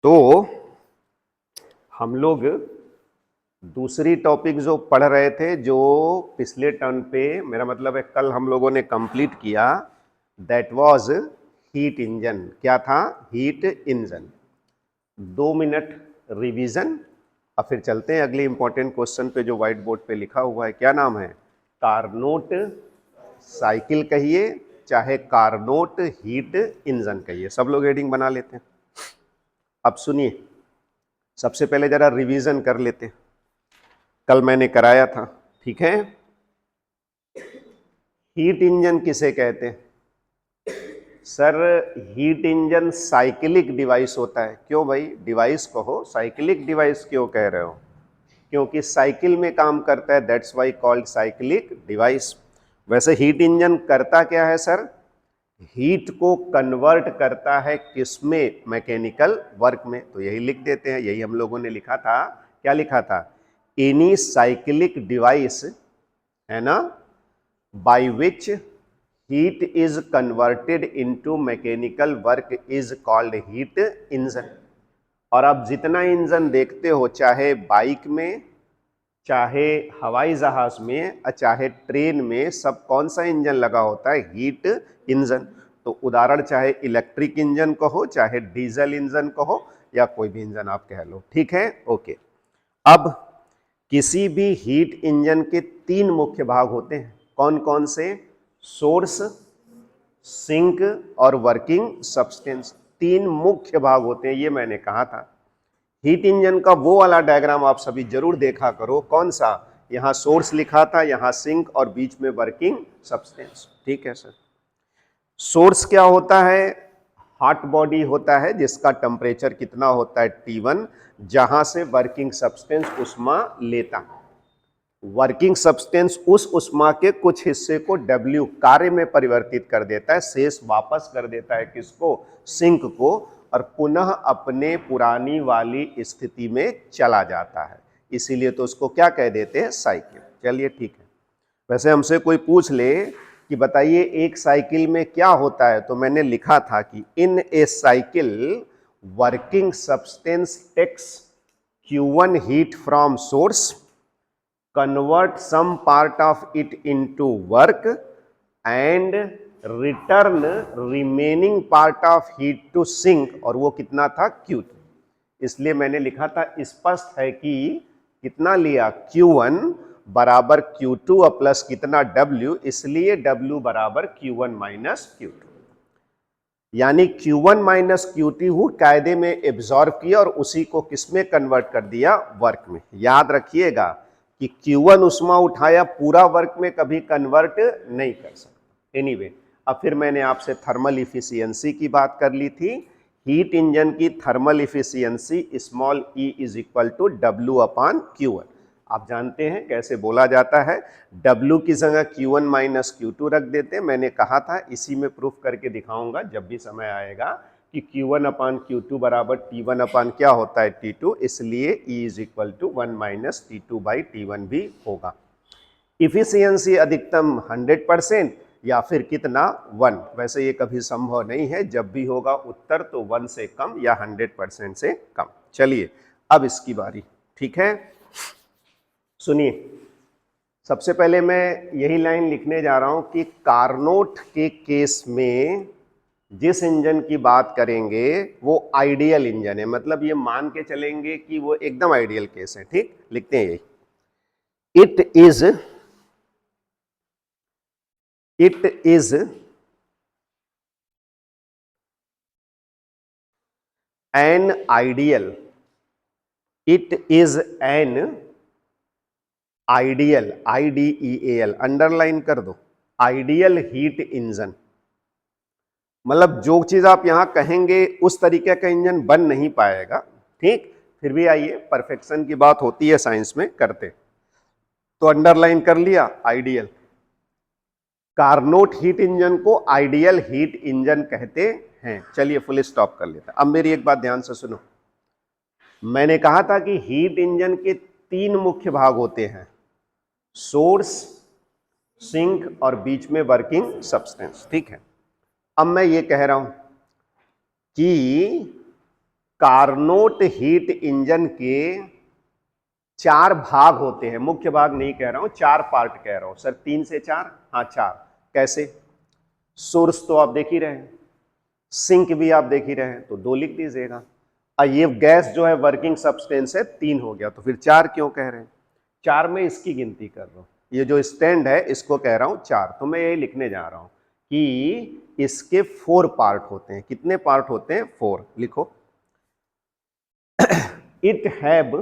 तो हम लोग दूसरी टॉपिक जो पढ़ रहे थे, जो पिछले टर्न पे, मेरा मतलब है कल हम लोगों ने कंप्लीट किया, दैट वाज हीट इंजन। क्या था? Heat engine. 2 minute revision. अब फिर चलते हैं अगले इंपॉर्टेंट क्वेश्चन पे जो व्हाइट बोर्ड पे लिखा हुआ है। क्या नाम है? कार्नोट साइकिल कहिए, चाहे कार्नोट हीट इंजन कहिए, सब लोग हेडिंग बना लेते हैं। अब सुनिए, सबसे पहले जरा रिवीजन कर लेते हैं, कल मैंने कराया था। ठीक है? हीट इंजन किसे कहते हैं? Sir, heat engine cyclic device होता है। क्यों भाई? डिवाइस कहो, साइकिलिक डिवाइस क्यों कह रहे हो? क्योंकि साइकिल में काम करता है, that's why called cyclic device. वैसे हीट इंजन करता क्या है सर? हीट को कन्वर्ट करता है किसमें? मैकेनिकल वर्क में। तो यही लिख देते हैं, यही हम लोगों ने लिखा था। क्या लिखा था? एनी साइकिलिक डिवाइस, है ना, by which heat is converted into mechanical work is called heat engine. और आप जितना इंजन देखते हो, चाहे बाइक में, चाहे हवाई जहाज में, चाहे ट्रेन में, सब कौन सा इंजन लगा होता है? Heat engine. तो उदाहरण चाहे इलेक्ट्रिक इंजन कहो, चाहे डीजल इंजन कहो, या कोई भी इंजन आप कह लो। ठीक है? ओके। अब किसी भी हीट इंजन के 3 मुख्य भाग होते हैं। कौन कौन से? सोर्स, सिंक और वर्किंग सब्सटेंस। 3 मुख्य भाग होते हैं, ये मैंने कहा था। हीट इंजन का वो वाला डायग्राम आप सभी जरूर देखा करो। कौन सा? यहां सोर्स लिखा था, यहां सिंक और बीच में वर्किंग सब्सटेंस। ठीक है सर। सोर्स क्या होता है? हॉट बॉडी होता है जिसका टेम्परेचर कितना होता है? T1, जहां से वर्किंग सब्सटेंस उष्मा लेता। वर्किंग सब्सटेंस उस उष्मा के कुछ हिस्से को W कार्य में परिवर्तित कर देता है, शेष वापस कर देता है किसको? सिंक को, और पुनः अपने पुरानी वाली स्थिति में चला जाता है। इसीलिए तो उसको क्या कह देते हैं? साइकिल। चलिए ठीक है। वैसे हमसे कोई पूछ ले कि बताइए एक साइकिल में क्या होता है, तो मैंने लिखा था कि in a cycle working substance takes Q1 heat from source, convert some part of it into work and return remaining part of heat to sink, और वो कितना था? Q2। इसलिए मैंने लिखा था, स्पष्ट है कि कितना लिया? Q1 बराबर Q2 प्लस कितना? W, इसलिए W बराबर Q1 माइनस Q2। यानी Q1 माइनस Q2 कायदे में एब्जॉर्ब किया और उसी को किसमें कन्वर्ट कर दिया? वर्क में। याद रखिएगा कि Q1 उष्मा उठाया, पूरा वर्क में कभी कन्वर्ट नहीं कर सकता। एनीवे, अब फिर मैंने आपसे थर्मल इफिशियंसी की बात कर ली थी। हीट इंजन की thermal efficiency small e is equal to W upon Q1। आप जानते हैं कैसे बोला जाता है? W की जगह Q1 माइनस Q2 रख देते हैं। मैंने कहा था, इसी में प्रूफ करके दिखाऊंगा जब भी समय आएगा, कि Q1 अपान Q2 बराबर T1 अपान क्या होता है? T2। इसलिए E is equal to 1 minus T2 by T1 भी होगा। इफिशियंसी अधिकतम 100% या फिर कितना? 1। वैसे ये कभी संभव नहीं है, जब भी होगा उत्तर तो 1 से कम या 100% से कम। चलिए अब इसकी बारी। ठीक है, सुनिए। सबसे पहले मैं यही लाइन लिखने जा रहा हूं कि कार्नोट के केस में जिस इंजन की बात करेंगे वो आइडियल इंजन है। मतलब ये मान के चलेंगे कि वो एकदम आइडियल केस है। ठीक, लिखते हैं यही। It is an ideal, it is an ideal, IDEAL, underline कर दो, आइडियल हीट इंजन। मतलब जो चीज आप यहां कहेंगे उस तरीके का इंजन बन नहीं पाएगा। ठीक, फिर भी आइए, परफेक्शन की बात होती है साइंस में, करते। तो अंडरलाइन कर लिया, आइडियल। कार्नोट हीट इंजन को आइडियल हीट इंजन कहते हैं। चलिए फुल स्टॉप कर लेते हैं। अब मेरी एक बात ध्यान से सुनो। मैंने कहा था कि हीट इंजन के 3 मुख्य भाग होते हैं, सोर्स, सिंक और बीच में वर्किंग सब्सटेंस। ठीक है, अब मैं ये कह रहा हूं कि कार्नोट हीट इंजन के 4 भाग होते हैं, मुख्य भाग नहीं कह रहा हूं, 4 पार्ट कह रहा हूं। सर 3 से 4? हाँ 4। कैसे? सोर्स तो आप देख ही रहे हैं, सिंक भी आप देख ही रहे हैं, तो 2 लिख दीजिएगा। ये गैस जो है वर्किंग सब्सटेंस है, 3 हो गया, तो फिर 4 क्यों कह रहे हैं? 4 में इसकी गिनती कर रहा हूं, ये जो स्टैंड है इसको कह रहा हूं 4, तो मैं यही लिखने जा रहा हूं कि इसके 4 पार्ट होते हैं। कितने पार्ट होते हैं? 4। लिखो, इट हैव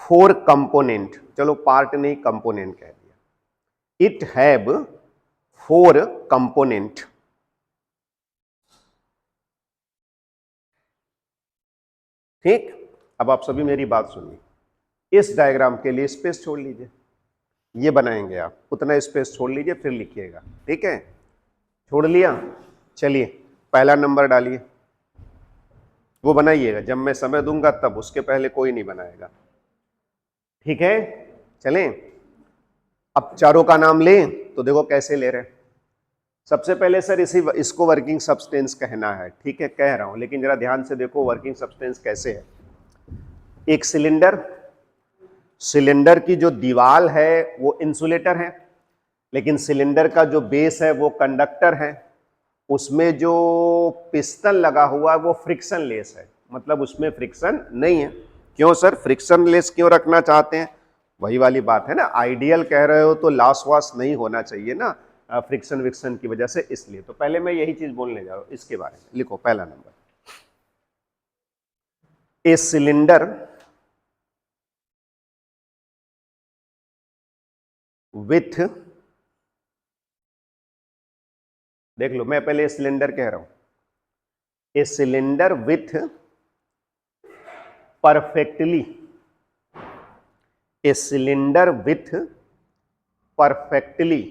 4 कंपोनेंट, चलो पार्ट नहीं कंपोनेंट कह दिया। It have 4 component. ठीक, अब आप सभी मेरी बात सुनिए। इस डायग्राम के लिए स्पेस छोड़ लीजिए, ये बनाएंगे आप, उतना स्पेस छोड़ लीजिए फिर लिखिएगा। ठीक है, छोड़ लिया? चलिए पहला नंबर डालिए, वो बनाइएगा जब मैं समय दूंगा तब, उसके पहले कोई नहीं बनाएगा। ठीक है, चलें। अब चारों का नाम लें तो देखो कैसे ले रहे हैं। सबसे पहले सर इसको वर्किंग सब्सटेंस कहना है, ठीक है कह रहा हूं, लेकिन जरा ध्यान से देखो वर्किंग सब्सटेंस कैसे है। एक सिलेंडर, सिलेंडर की जो दीवार है वो इंसुलेटर है, लेकिन सिलेंडर का जो बेस है वो कंडक्टर है। उसमें जो पिस्टन लगा हुआ है वो फ्रिक्शन लेस है, मतलब उसमें फ्रिक्शन नहीं है। क्यों सर फ्रिक्शन लेस क्यों रखना चाहते हैं? वही वाली बात है ना, आइडियल कह रहे हो तो लॉस वास नहीं होना चाहिए ना फ्रिक्शन विक्शन की वजह से, इसलिए। तो पहले मैं यही चीज बोलने जा रहा हूं, इसके बारे में लिखो पहला नंबर। ए सिलेंडर विथ, देख लो मैं पहले सिलेंडर कह रहा हूं, a cylinder with perfectly, a cylinder with perfectly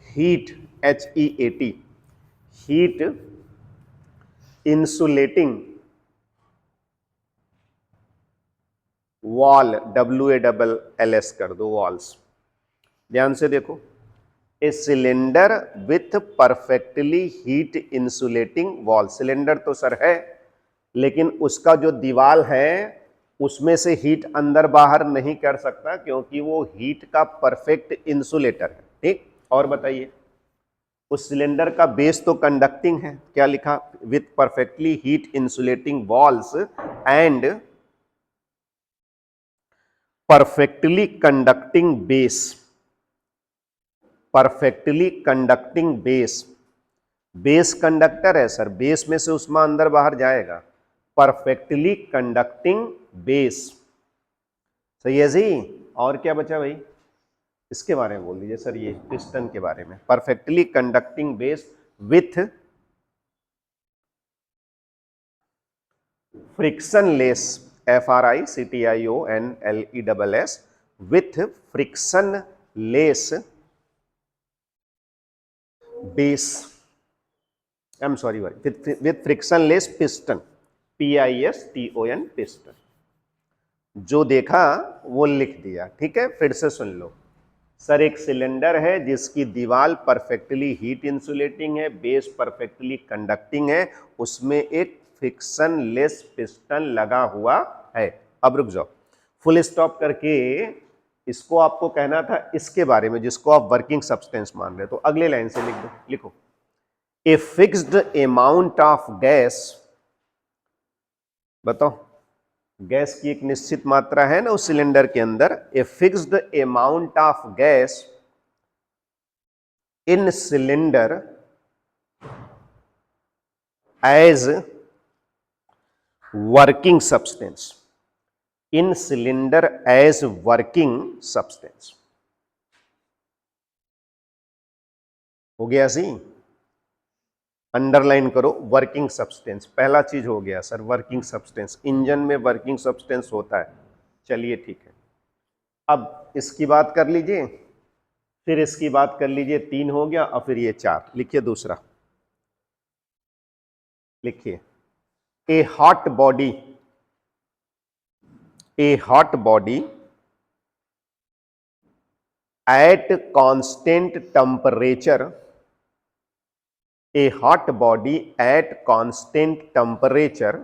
heat, HEAT, heat insulating wall, WALLS कर दो, वॉल्स। ध्यान से देखो, a cylinder with perfectly heat insulating wall. Cylinder तो सर है, लेकिन उसका जो दीवार है उसमें से हीट अंदर बाहर नहीं कर सकता, क्योंकि वो हीट का परफेक्ट इंसुलेटर है। ठीक, और बताइए, उस सिलेंडर का बेस तो कंडक्टिंग है, क्या लिखा? With perfectly heat insulating walls and perfectly conducting base, perfectly conducting base. Base conductor है सर, बेस में से उष्मा अंदर बाहर जाएगा। परफेक्टली कंडक्टिंग बेस, सही है जी। और क्या बचा भाई? इसके बारे में बोल दीजिए सर, ये पिस्टन के बारे में। Perfectly conducting base with frictionless, FRICTIONLESS, with frictionless base, I am sorry, with frictionless piston, PISTON, piston. जो देखा वो लिख दिया, ठीक है। फिर से सुन लो सर, एक सिलेंडर है जिसकी दीवार परफेक्टली हीट इंसुलेटिंग है, बेस परफेक्टली कंडक्टिंग है, उसमें एक फ्रिक्शन लेस पिस्टन लगा हुआ है। अब रुक जाओ, फुल स्टॉप करके इसको आपको कहना था इसके बारे में जिसको आप वर्किंग सब्सटेंस मान रहे, तो अगले लाइन से लिख दो, लिखो, ए फिक्स्ड अमाउंट ऑफ गैस, बताओ गैस की एक निश्चित मात्रा है ना उस सिलेंडर के अंदर, a fixed amount of gas in cylinder as working substance, in cylinder as working substance. हो गया सी, अंडरलाइन करो वर्किंग सब्सटेंस, पहला चीज हो गया सर वर्किंग सब्सटेंस, इंजन में वर्किंग सब्सटेंस होता है। चलिए ठीक है, अब इसकी बात कर लीजिए, फिर इसकी बात कर लीजिए, 3 हो गया, और फिर ये 4 लिखिए। दूसरा लिखिए, a hot body, a hot body at constant temperature a hot body at constant temperature,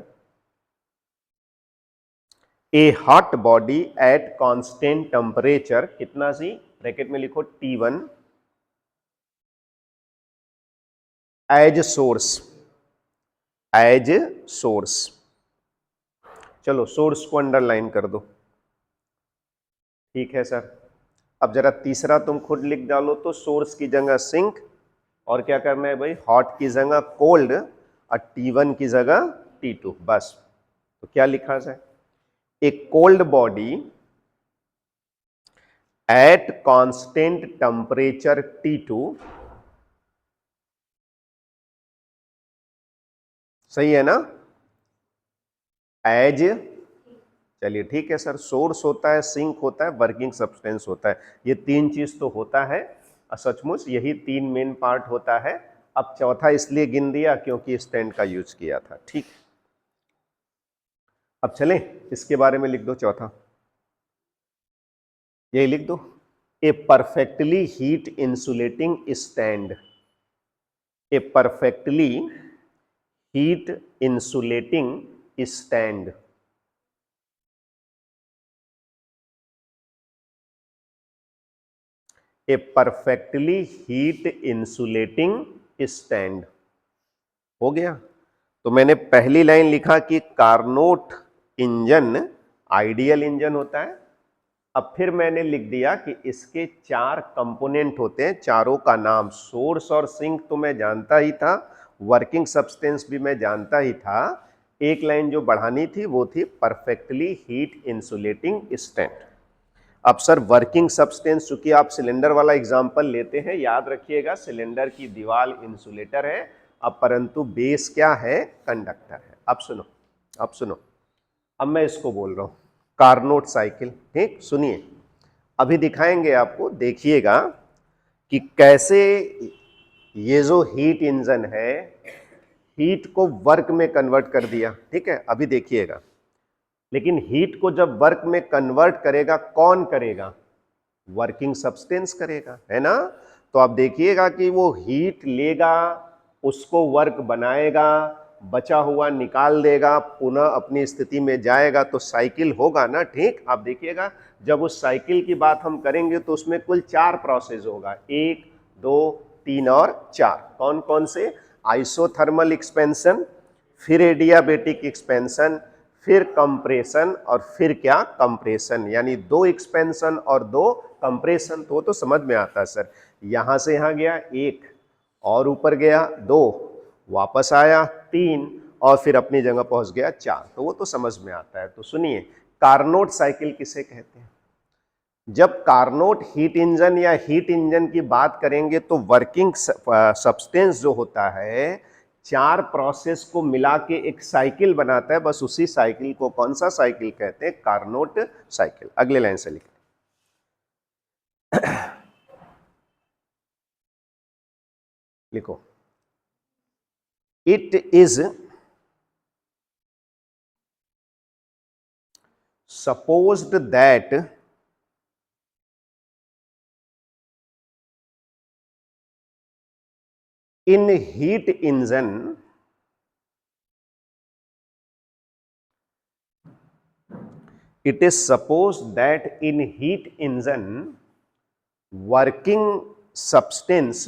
a hot body at constant temperature कितना सी, ब्रैकेट में लिखो T1 as source, as source. चलो सोर्स को अंडरलाइन कर दो, ठीक है सर। अब जरा तीसरा तुम खुद लिख डालो, तो सोर्स की जगह सिंक, और क्या करना है भाई, हॉट की जगह कोल्ड, और T1 की जगह T2, बस। तो क्या लिखा जाए, ए cold body at constant temperature T2, सही है ना, एज, चलिए ठीक है सर, सोर्स होता है, सिंक होता है, वर्किंग सब्सटेंस होता है, ये तीन चीज तो होता है, सचमुच यही तीन मेन पार्ट होता है। अब चौथा इसलिए गिन दिया क्योंकि स्टैंड का यूज किया था, ठीक। अब चलें इसके बारे में लिख दो चौथा, ये लिख दो, ए परफेक्टली हीट इंसुलेटिंग स्टैंड, ए परफेक्टली हीट इंसुलेटिंग स्टैंड। ए परफेक्टली हीट इंसुलेटिंग स्टैंड, हो गया। तो मैंने पहली लाइन लिखा कि कार्नोट इंजन आइडियल इंजन होता है। अब फिर मैंने लिख दिया कि इसके चार कंपोनेंट होते हैं, चारों का नाम, सोर्स और सिंक तो मैं जानता ही था, वर्किंग सब्सटेंस भी मैं जानता ही था। एक लाइन जो बढ़ानी थी वो थी परफेक्टली हीट इंसुलेटिंग स्टैंड। अब सर वर्किंग सब्सटेंस, चूंकि आप सिलेंडर वाला एग्जांपल लेते हैं, याद रखिएगा सिलेंडर की दीवार इंसुलेटर है, अब परंतु बेस क्या है, कंडक्टर है। अब सुनो, अब सुनो, अब मैं इसको बोल रहा हूं कार्नोट साइकिल, ठीक, सुनिए, अभी दिखाएंगे आपको, देखिएगा कि कैसे ये जो हीट इंजन है हीट को वर्क में कन्वर्ट कर दिया, ठीक है, अभी देखिएगा। लेकिन हीट को जब वर्क में कन्वर्ट करेगा, कौन करेगा, वर्किंग सब्सटेंस करेगा, है ना। तो आप देखिएगा कि वो हीट लेगा, उसको वर्क बनाएगा, बचा हुआ निकाल देगा, पुनः अपनी स्थिति में जाएगा, तो साइकिल होगा ना, ठीक। आप देखिएगा जब उस साइकिल की बात हम करेंगे तो उसमें कुल 4 प्रोसेस होगा, 1, 2, 3 और 4। कौन कौन से, आइसोथर्मल एक्सपेंशन, फिर एडियाबेटिक एक्सपेंशन, फिर कंप्रेशन, और फिर क्या, कंप्रेशन, यानी 2 एक्सपेंशन और 2 कंप्रेशन। तो समझ में आता है सर, यहां से यहां गया 1, और ऊपर गया 2, वापस आया 3, और फिर अपनी जगह पहुंच गया 4, तो वो तो समझ में आता है। तो सुनिए, कार्नोट साइकिल किसे कहते हैं। जब कार्नोट हीट इंजन या हीट इंजन की बात करेंगे तो वर्किंग सब्सटेंस जो होता है 4 प्रोसेस को मिला के एक साइकिल बनाता है, बस उसी साइकिल को कौन सा साइकिल कहते हैं, कार्नोट साइकिल। अगले लाइन से लिखें, लिखो, it is supposed that in heat engine it is supposed that in heat engine working substance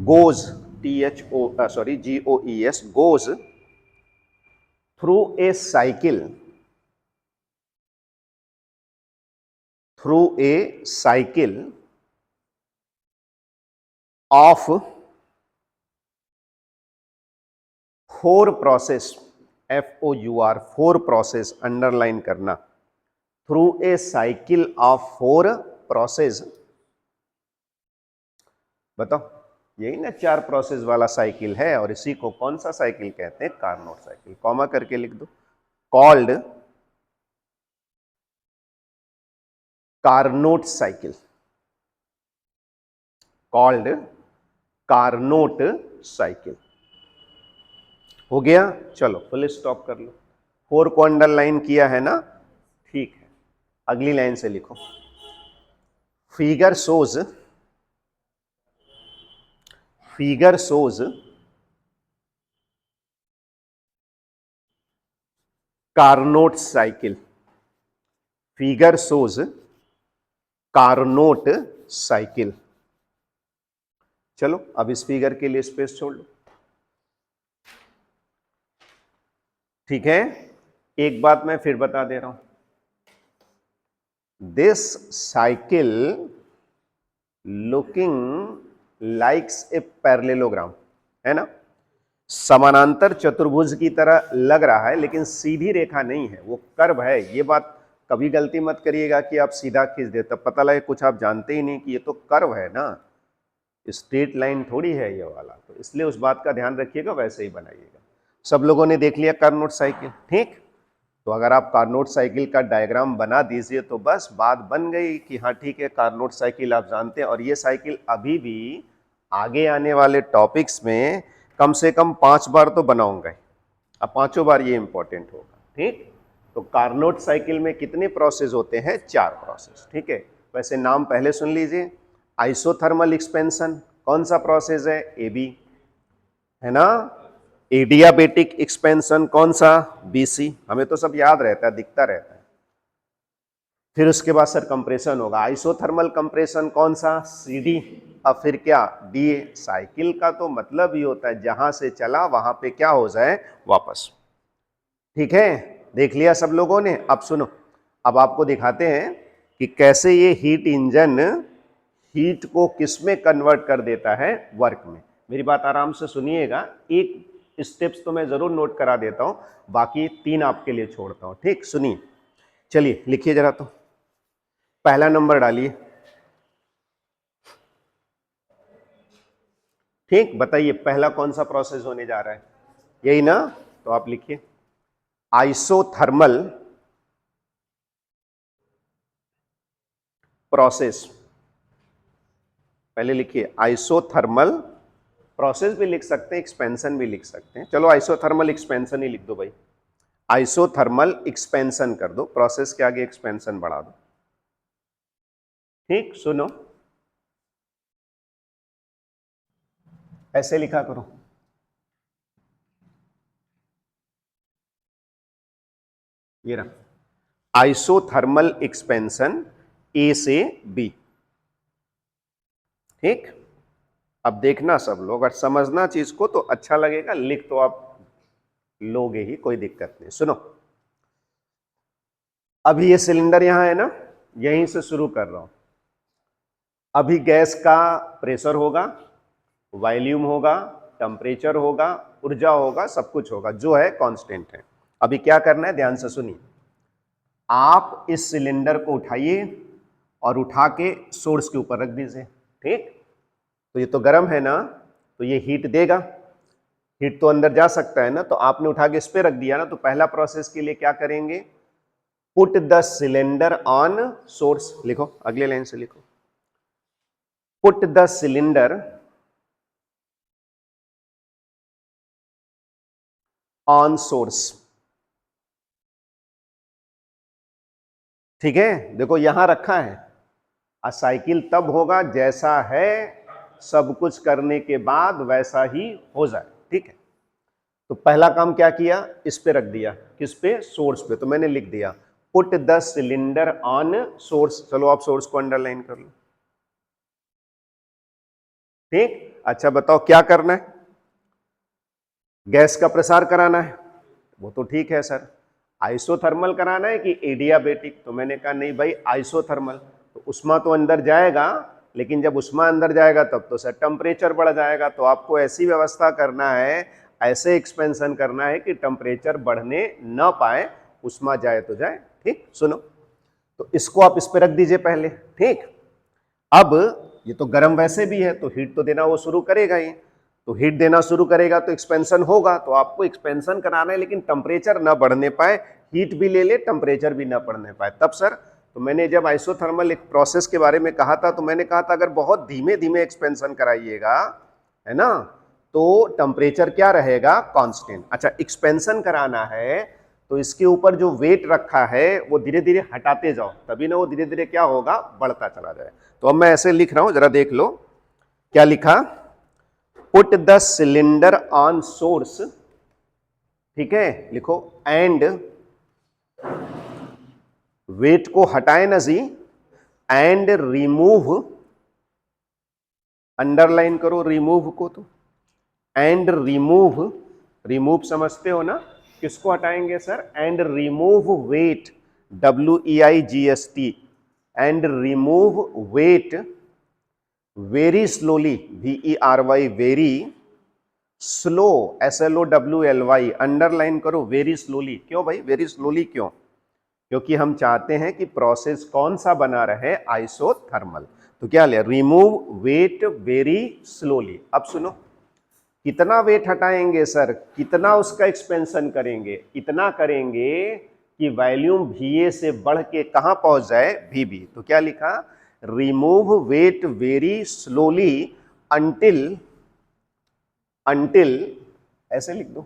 goes GOES goes through a cycle of 4 process, FOUR 4 process, underline करना, through a cycle of 4 process. बताओ, यही ना 4 process वाला cycle है, और इसी को कौन सा साइकिल कहते हैं, कार्नोट साइकिल। कॉमा करके लिख दो, called Carnot cycle, called Carnot cycle. हो गया, चलो फुल स्टॉप कर लो। 4 को अंडरलाइन किया है ना, ठीक है, अगली लाइन से लिखो। Figure shows Carnot cycle. Figure shows Carnot cycle. चलो अब इस फिगर के लिए स्पेस छोड़ लो। ठीक है, एक बात मैं फिर बता दे रहा हूं, this cycle looking likes a parallelogram, है ना, समानांतर चतुर्भुज की तरह लग रहा है लेकिन सीधी रेखा नहीं है, वो कर्व है। ये बात कभी गलती मत करिएगा कि आप सीधा खींच दे, तब पता लगे कुछ आप जानते ही नहीं कि ये तो कर्व है ना, स्ट्रेट लाइन थोड़ी है ये वाला, तो इसलिए उस बात का ध्यान रखिएगा, वैसे ही बनाइएगा। सब लोगों ने देख लिया कार्नोट साइकिल, ठीक। तो अगर आप कार्नोट साइकिल का डायग्राम बना दीजिए तो बस बात बन गई कि हाँ ठीक है, कार्नोट साइकिल आप जानते हैं, और ये साइकिल अभी भी आगे आने वाले टॉपिक्स में कम से कम 5 बार तो बनाऊंगा, अब 5 बार ये इंपॉर्टेंट होगा, ठीक। तो कार्नोट साइकिल में कितने प्रोसेस होते हैं? 4 प्रोसेस, ठीक है। वैसे नाम पहले सुन लीजिए, आइसोथर्मल एक्सपेंशन कौन सा प्रोसेस है? एबी, है ना। एडियाबेटिक एक्सपेंशन कौन सा? बीसी, हमें तो सब याद रहता है, दिखता रहता है। फिर उसके बाद सर कंप्रेशन होगा, आइसोथर्मल कंप्रेशन कौन सा? सीडी। अब फिर क्या? डीए। साइकिल का तो मतलब ही होता है जहां से चला वहां पे क्या हो जाए? वापस। ठीक है, देख लिया सब लोगों ने। अब सुनो, अब आपको दिखाते हैं कि कैसे ये हीट इंजन हीट को किस में कन्वर्ट कर देता है? वर्क में। मेरी बात आराम से सुनिएगा, एक स्टेप्स तो मैं जरूर नोट करा देता हूं, बाकी 3 आपके लिए छोड़ता हूं, ठीक। सुनिए, चलिए लिखिए जरा, तो पहला नंबर डालिए, ठीक। बताइए पहला कौन सा प्रोसेस होने जा रहा है? यही ना, तो आप लिखिए आइसोथर्मल प्रोसेस। पहले लिखिए आइसोथर्मल प्रोसेस, भी लिख सकते हैं, एक्सपेंशन भी लिख सकते हैं। चलो आइसोथर्मल एक्सपेंशन ही लिख दो भाई, आइसोथर्मल एक्सपेंशन कर दो, प्रोसेस के आगे एक्सपेंशन बढ़ा दो, ठीक। सुनो, ऐसे लिखा करो, ये रहा आइसोथर्मल एक्सपेंशन ए से बी, ठीक। अब देखना सब लोग, अगर समझना चीज को तो अच्छा लगेगा, लिख तो आप लोगे ही, कोई दिक्कत नहीं। सुनो, अभी ये सिलेंडर यहां है ना, यहीं से शुरू कर रहा हूं। अभी गैस का प्रेशर होगा, वॉल्यूम होगा, टेम्परेचर होगा, ऊर्जा होगा, सब कुछ होगा, जो है कांस्टेंट है। अभी क्या करना है, ध्यान से सुनिए। आप इस सिलेंडर को उठाइए और उठा के सोर्स के ऊपर रख दीजिए, ठीक। तो ये तो गर्म है ना, तो ये हीट देगा, हीट तो अंदर जा सकता है ना, तो आपने उठा के इस पे रख दिया ना, तो पहला प्रोसेस के लिए क्या करेंगे? Put the cylinder on source. लिखो, अगले लाइन से लिखो, put the cylinder on source, ठीक है। देखो यहां रखा है, साइकिल तब होगा जैसा है, सब कुछ करने के बाद वैसा ही हो जाए, ठीक है। तो पहला काम क्या किया? इस पे रख दिया, किस पे? सोर्स पे। तो मैंने लिख दिया put the cylinder on source. चलो आप सोर्स को अंडरलाइन कर लो, ठीक। अच्छा बताओ क्या करना है? गैस का प्रसार कराना है, वो तो ठीक है सर। आइसोथर्मल कराना है कि एडियाबेटिक? तो मैंने कहा नहीं भाई, आइसोथर्मल। तो उष्मा तो अंदर जाएगा, लेकिन जब उष्मा अंदर जाएगा तब तो सर टेम्परेचर बढ़ जाएगा, तो आपको ऐसी व्यवस्था करना है, ऐसे एक्सपेंशन करना है कि टेम्परेचर बढ़ने न पाए, उष्मा जाए तो जाए, ठीक। सुनो, तो इसको आप इस पे रख दीजिए पहले, ठीक। अब ये तो गर्म वैसे भी है, तो हीट तो देना वो शुरू करेगा ही, तो हीट देना शुरू करेगा तो एक्सपेंशन होगा, तो आपको एक्सपेंशन कराना है लेकिन टेम्परेचर ना बढ़ने पाए, हीट भी ले ले, टेम्परेचर भी ना बढ़ने पाए, तब सर। तो मैंने जब आइसोथर्मल एक प्रोसेस के बारे में कहा था, तो मैंने कहा था अगर बहुत धीमे धीमे एक्सपेंशन कराइएगा, है ना, तो टेम्परेचर क्या रहेगा? कांस्टेंट। अच्छा, एक्सपेंशन कराना है तो इसके ऊपर जो वेट रखा है वो धीरे धीरे हटाते जाओ, तभी ना वो धीरे धीरे क्या होगा, बढ़ता चला जाए। तो अब मैं ऐसे लिख रहा हूं, जरा देख लो क्या लिखा, put the cylinder on source, ठीक है, लिखो, एंड वेट को हटाए ना जी, एंड रिमूव, अंडरलाइन करो रिमूव को, तो एंड रिमूव, रिमूव समझते हो ना, किसको हटाएंगे sir, and remove weight, WEIGST, and remove weight very slowly, VERY, very slow, SLOWLY, underline करो वेरी स्लोली। क्यों भाई वेरी स्लोली क्यों, क्योंकि हम चाहते हैं कि प्रोसेस कौन सा बना रहे, आइसोथर्मल। तो क्या ले, रिमूव वेट वेरी स्लोली। अब सुनो, कितना वेट हटाएंगे सर, कितना उसका एक्सपेंशन करेंगे, इतना करेंगे कि वॉल्यूम VA से बढ़ के कहां पहुंच जाए, VB। तो क्या लिखा, remove weight very slowly until, until ऐसे लिख दो,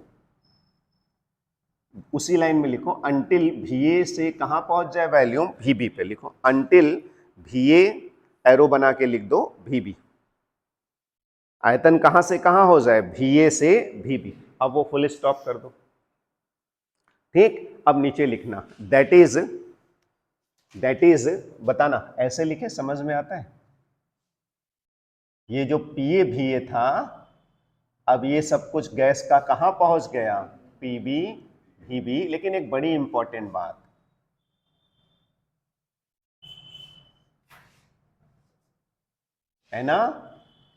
उसी लाइन में लिखो, अंटिल VA से कहां पहुंच जाए वॉल्यूम, VB पे लिखो, अंटिल VA, एरो बना के लिख दो, VB, आयतन कहां से कहां हो जाए, VA से VB। अब वो फुल स्टॉप कर दो, ठीक। अब नीचे लिखना, दैट इज बताना, ऐसे लिखे समझ में आता है, ये जो PA VA था, अब ये सब कुछ गैस का कहां पहुंच गया, PB VB। लेकिन एक बड़ी इंपॉर्टेंट बात है ना,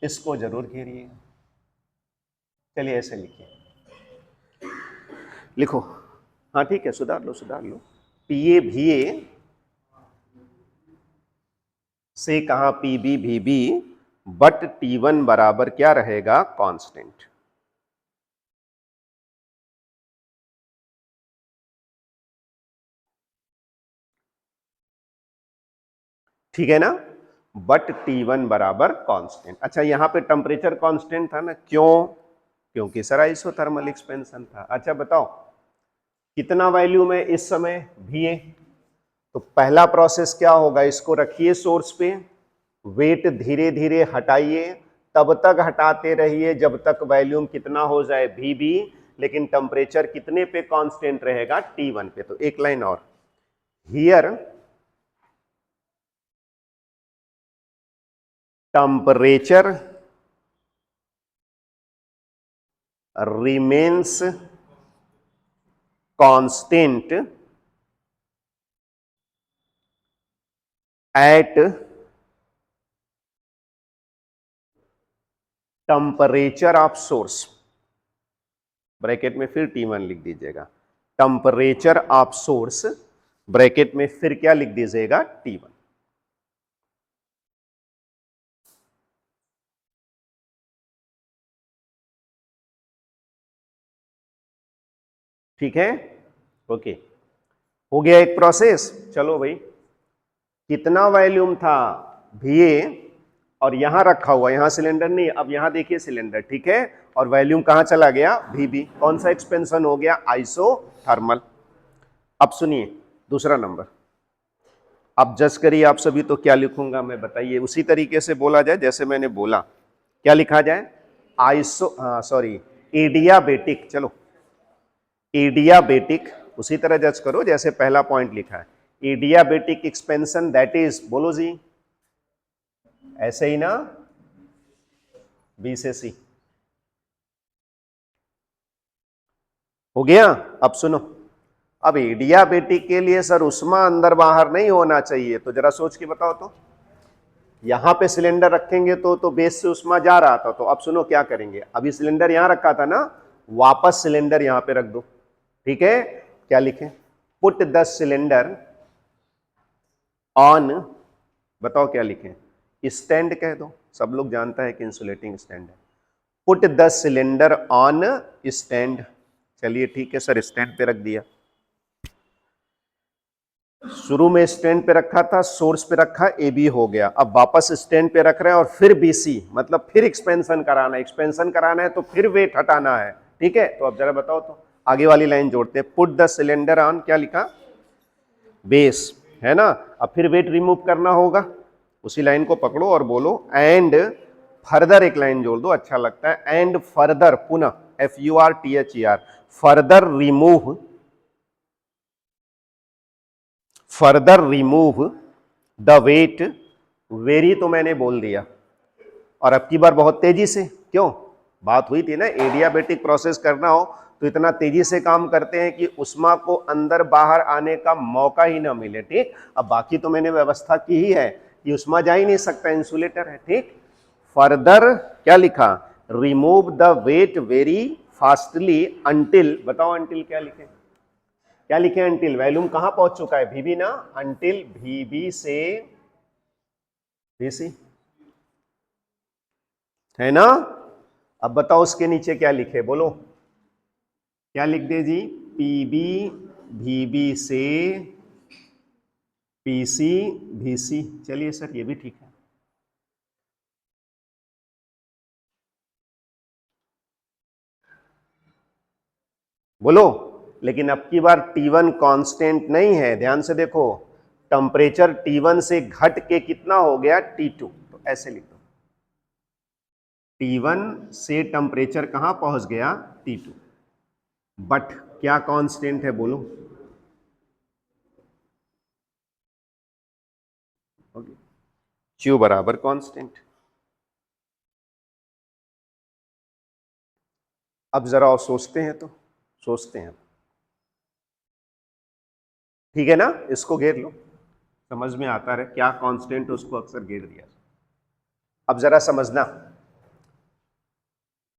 इसको जरूर घेरिए। चलिए ऐसे लिखिए, लिखो, हाँ ठीक है, सुधार लो सुधार लो, PA VA से कहा PB VB, बट T1 बराबर क्या रहेगा, कांस्टेंट। ठीक है ना, बट T1 बराबर कांस्टेंट। अच्छा यहां पे टेम्परेचर कांस्टेंट था ना, क्यों, क्योंकि सर आइसोथर्मल एक्सपेंशन था। अच्छा बताओ कितना वॉल्यूम है इस समय, VA। तो पहला प्रोसेस क्या होगा, इसको रखिए सोर्स पे, वेट धीरे धीरे हटाइए, तब तक हटाते रहिए जब तक वॉल्यूम कितना हो जाए, VB, लेकिन टेम्परेचर कितने पे कांस्टेंट रहेगा, T1 पे। तो एक लाइन और, here temperature remains constant at temperature of source, bracket में फिर T1 लिख दीजिएगा, टेम्परेचर ऑफ सोर्स, ब्रैकेट में फिर क्या लिख दीजिएगा, T1। ठीक है, ओके, हो गया एक प्रोसेस। चलो भाई, कितना वॉल्यूम था VA, और यहां रखा हुआ, यहां सिलेंडर नहीं, अब यहां देखिए सिलेंडर, ठीक है, और वॉल्यूम कहां चला गया, VB। कौन सा एक्सपेंशन हो गया, आइसोथर्मल। अब सुनिए दूसरा नंबर, अब जज करिए आप सभी, तो क्या लिखूंगा मैं, बताइए, उसी तरीके से बोला जाए जैसे मैंने बोला, क्या लिखा जाए, सॉरी, एडियाबेटिक, चलो एडियाबेटिक, उसी तरह जज करो जैसे पहला पॉइंट लिखा है, एडियाबेटिक एक्सपेंशन, दैट इज, बोलो जी, ऐसे ही ना, B से C। हो गया। अब सुनो, अब एडियाबेटिक के लिए सर उष्मा अंदर बाहर नहीं होना चाहिए, तो जरा सोच के बताओ, तो यहां पे सिलेंडर रखेंगे तो बेस से उष्मा जा रहा था, तो अब सुनो क्या करेंगे, अभी सिलेंडर यहां रखा था ना, वापस सिलेंडर यहां पे रख दो, ठीक है, क्या लिखें, पुट द सिलेंडर ऑन, बताओ क्या लिखें, स्टैंड कह दो, सब लोग जानता है कि इंसुलेटिंग स्टैंड है, put the cylinder on stand. चलिए ठीक है सर, स्टैंड पे रख दिया, शुरू में स्टैंड पे रखा था, सोर्स पे रखा, AB हो गया, अब वापस स्टैंड पे रख रहे हैं और फिर BC, मतलब फिर एक्सपेंशन कराना है, एक्सपेंशन कराना है तो फिर वेट हटाना है, ठीक है। तो अब जरा बताओ, तो आगे वाली लाइन जोड़ते हैं, पुट द सिलेंडर ऑन, क्या लिखा, बेस, है ना। अब फिर वेट रिमूव करना होगा, उसी लाइन को पकड़ो और बोलो एंड फर्दर, एक लाइन जोड़ दो, अच्छा लगता है, एंड फर्दर, पुनः, FURTHER, further remove the weight, very तो मैंने बोल दिया, और अब की बार बहुत तेजी से, क्यों, बात हुई थी ना, एडियाबेटिक प्रोसेस करना हो तो इतना तेजी से काम करते हैं कि उष्मा को अंदर बाहर आने का मौका ही ना मिले, ठीक। अब बाकी तो मैंने व्यवस्था की ही है कि उष्मा जा ही नहीं सकता, इंसुलेटर है, ठीक। फर्दर क्या लिखा, remove the weight very fastly until, बताओ अंटिल क्या लिखे, क्या लिखे अंटिल, वैल्यूम कहां पहुंच चुका है, VB ना, अंटिल VB से VC, है ना। अब बताओ उसके नीचे क्या लिखे, बोलो क्या लिख दे जी, PB VB से PC VC, चलिए सर ये भी ठीक है। बोलो, लेकिन अब की बार T1 कांस्टेंट नहीं है, ध्यान से देखो, टेम्परेचर T1 से घट के कितना हो गया, T2, तो ऐसे लिख दो, T1 से टेम्परेचर कहां पहुंच गया, T2, बट क्या कांस्टेंट है, बोलो, Q बराबर कांस्टेंट। अब जरा और सोचते हैं, तो सोचते हैं, ठीक है ना, इसको घेर लो, समझ में आता रहे क्या कांस्टेंट, उसको अक्सर घेर दिया। अब जरा समझना,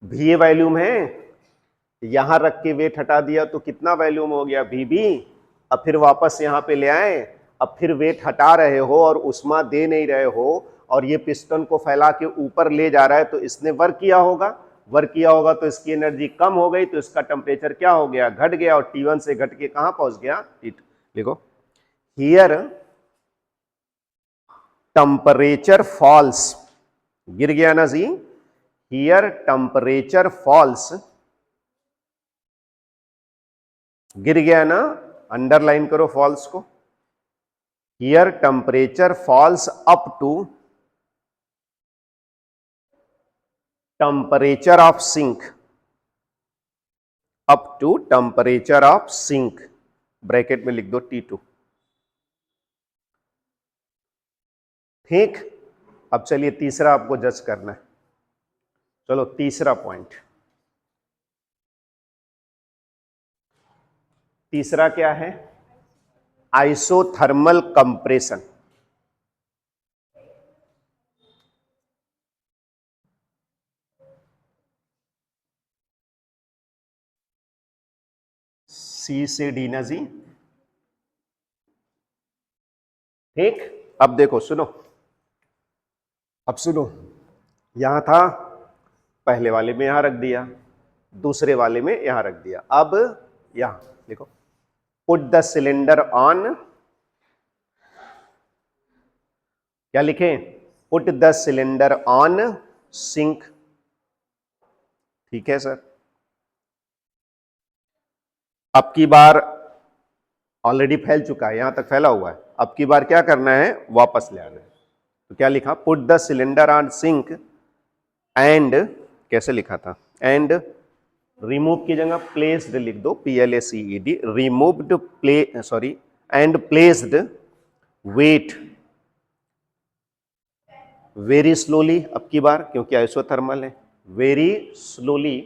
भी वैल्यूम है, यहां रख के वेट हटा दिया तो कितना वैल्यूम हो गया, VB, अब फिर वापस यहां पे ले आए, अब फिर वेट हटा रहे हो और उष्मा दे नहीं रहे हो, और ये पिस्टन को फैला के ऊपर ले जा रहा है, तो इसने वर्क किया होगा, वर्क किया होगा तो इसकी एनर्जी कम हो गई, तो इसका टेम्परेचर क्या हो गया, घट गया, और T1 से घट के कहां पहुंच गया, T2, देखो हियर टेम्परेचर फॉल्स, गिर गया ना जी, हियर टेम्परेचर फॉल्स, गिर गया ना, अंडरलाइन करो फॉल्स को, here temperature falls up to temperature of sink, up to temperature of sink, bracket में लिख दो T2, ठीक। अब चलिए तीसरा आपको जज करना है, चलो तीसरा पॉइंट, तीसरा क्या है, आइसोथर्मल कंप्रेशन, C से D ना जी, ठीक। अब देखो सुनो, अब सुनो, यहां था, पहले वाले में यहां रख दिया, दूसरे वाले में यहां रख दिया, अब यहां देखो, पुट द सिलेंडर ऑन, क्या लिखें, put the cylinder on sink, ठीक है सर। अब की बार ऑलरेडी फैल चुका है, यहां तक फैला हुआ है, अब की बार क्या करना है, वापस ले आना है, तो क्या लिखा, put the cylinder on sink and, कैसे लिखा था, एंड रिमूव की जगह प्लेस्ड लिख दो, PLACED, removed, play sorry, and placed weight very slowly, अब की बार क्योंकि आइसोथर्मल है, वेरी स्लोली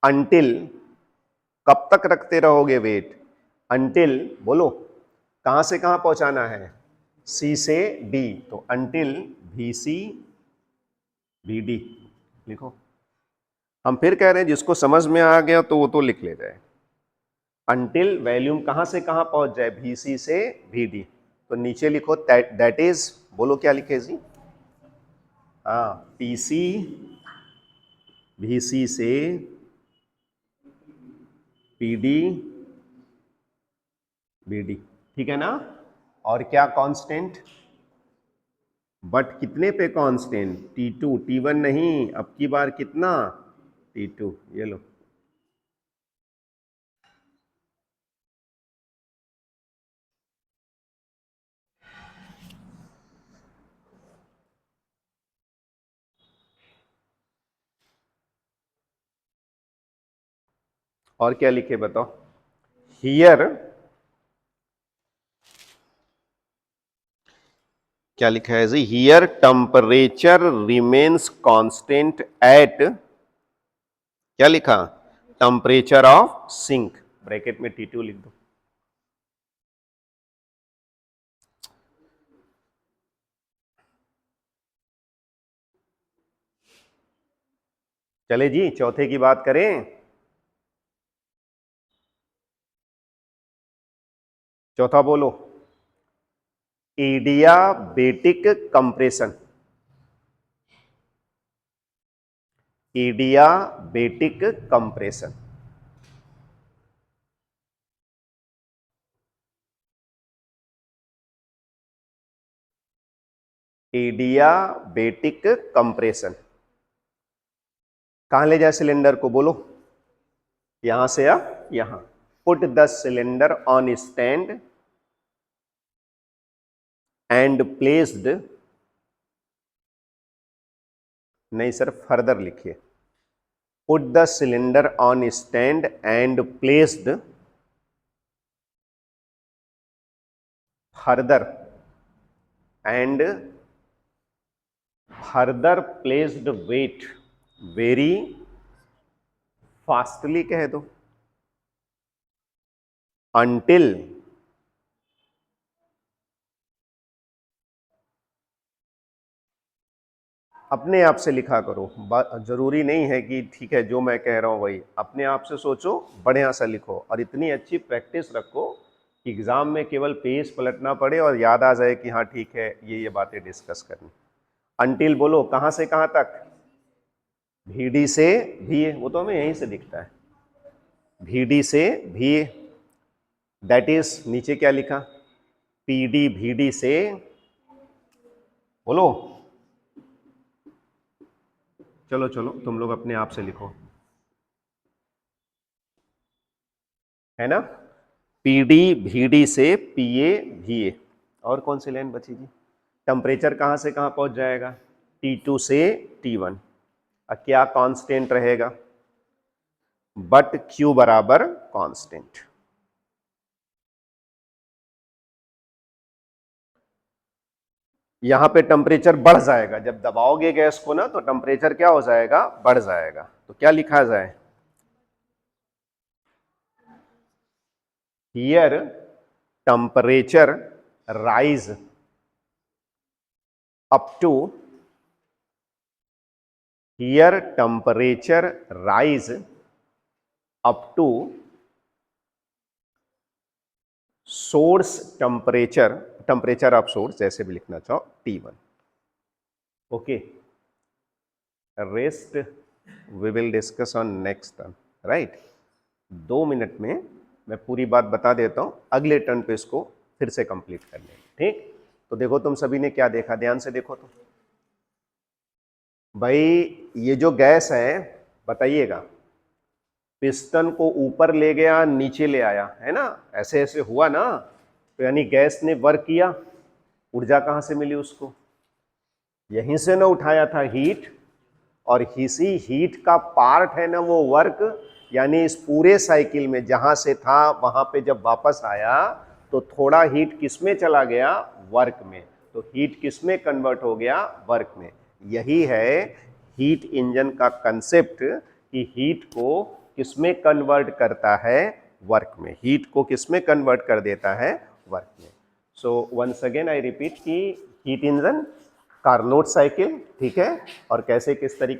अंटिल, कब तक रखते रहोगे वेट, अंटिल, बोलो कहां से कहां पहुंचाना है, C से D, तो अंटिल VC VD लिखो। हम फिर कह रहे हैं जिसको समझ में आ गया तो वो तो लिख ले जाए, अंटिल वैल्यूम कहां से कहां पहुंच जाए, VC से VD, तो नीचे लिखो दैट इज, बोलो क्या लिखे जी, हाँ PC VC से PD BD, ठीक है ना। और क्या कांस्टेंट, बट कितने पे कांस्टेंट, T2, T1 नहीं, अब की बार कितना, T2, ये लो, और क्या लिखे बताओ? हियर क्या लिखा है जी? Here temperature remains constant at, क्या लिखा? टेम्परेचर ऑफ सिंक, ब्रैकेट में T2 लिख दो। चले जी, चौथे की बात करें। चौथा बोलो, adiabatic compression. Adiabatic compression, adiabatic compression. कहां ले जाए सिलेंडर को? बोलो, यहां से या यहां? Put the cylinder on stand and placed, नहीं सर, फर्दर लिखिए। Put the cylinder on stand and placed further and further placed weight very fastly, कह दो, until अपने आप से लिखा करो, जरूरी नहीं है कि ठीक है जो मैं कह रहा हूं वही, अपने आप से सोचो, बढ़िया सा लिखो और इतनी अच्छी प्रैक्टिस रखो कि एग्जाम में केवल पेज पलटना पड़े और याद आ जाए कि हाँ ठीक है ये बातें डिस्कस करनी। अंटिल बोलो, कहां से कहां तक? VD से VA, वो तो हमें यहीं से दिखता है, VD से VA, दैट इज, नीचे क्या लिखा? PD VD से, बोलो, चलो चलो तुम लोग अपने आप से लिखो, है ना? PD VD से PA VA। और कौन सी लाइन बचेगी? टेम्परेचर कहां से कहां पहुंच जाएगा? T2 से T1। अब क्या कांस्टेंट रहेगा? बट Q बराबर कांस्टेंट। यहां पे टेम्परेचर बढ़ जाएगा, जब दबाओगे गैस को ना तो टेम्परेचर क्या हो जाएगा? बढ़ जाएगा। तो क्या लिखा जाए? Here temperature rise up to, here temperature rise up to source temperature, temperature of source जैसे भी लिखना चाहो, T1। Okay, rest we will discuss on next turn, right? 2 minute में मैं पूरी बात बता देता हूं, अगले टर्न पे इसको फिर से कंप्लीट कर लेंगे, ठीक? तो देखो तुम सभी ने क्या देखा, ध्यान से देखो तो। भाई ये जो गैस है, बताइएगा, पिस्टन को ऊपर ले गया, नीचे ले आया, है ना? ऐसे ऐसे हुआ ना, तो यानी गैस ने वर्क किया। ऊर्जा कहां से मिली उसको? यहीं से ना उठाया था, हीट, और इसी हीट का पार्ट है ना वो वर्क। यानी इस पूरे साइकिल में जहां से था वहां पे जब वापस आया तो थोड़ा हीट किस में चला गया? वर्क में। तो हीट किस में कन्वर्ट हो गया? वर्क में। यही है हीट इंजन का कंसेप्ट कि हीट को किस में कन्वर्ट करता है? वर्क में। हीट को किस में कन्वर्ट कर देता है? वर्क में। So once again I repeat कि हीट इंजन, कार्नोट साइकिल, ठीक है, और कैसे किस तरीके